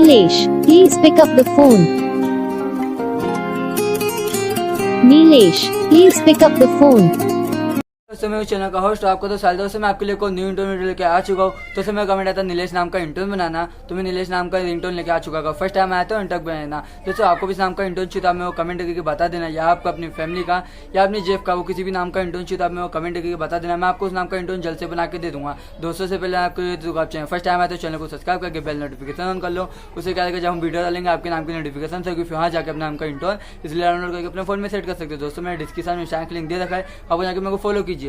Nilesh, please pick up the phone. Nilesh, please pick up the phone. दोस्तों मैं उस channel का host आपको तो साल दोस्तों मैं आपके लिए कोई न्यू इंटरव्यू वीडियो लेके आ चुका हूँ। तो समय कमेंट आता नीलेश नाम का इंटरव्यू बनाना, तो मैं नीलेश नाम का रिंगटोन लेके आ चुका। फर्स्ट टाइम आया तो इंटरव्यू बनाना। दोस्तों आपको भी इस नाम का इंटरव्यू चाहिए तो आप मेरे को कमेंट करके बता देना, या आपको अपनी फैमिली का या अपनी जेफ का वो किसी भी नाम का इंटरव्यू चाहिए तो आप मेरे को कमेंट करके बता देना। मैं आपको उस नाम का इंटरव्यू जल्द से बना के दे दूंगा। दोस्तों से पहले आपको ये आप चैनल फर्स्ट टाइम आया तो चैनल को सब्सक्राइब करके बेल नोटिफिकेशन ऑन कर लो। उससे क्या जब हम वीडियो डालेंगे आपके नाम की नोटिफिकेशन से फिर वहाँ जाकर अपने नाम का इंटरव्यू इसलिए डाउनलोड करके अपने फोन में सेट कर सकते हो। दोस्तों मैंने डिस्क्रिप्शन में लिंक दे रखा है, आप जाकर मेरे को फॉलो कीजिए।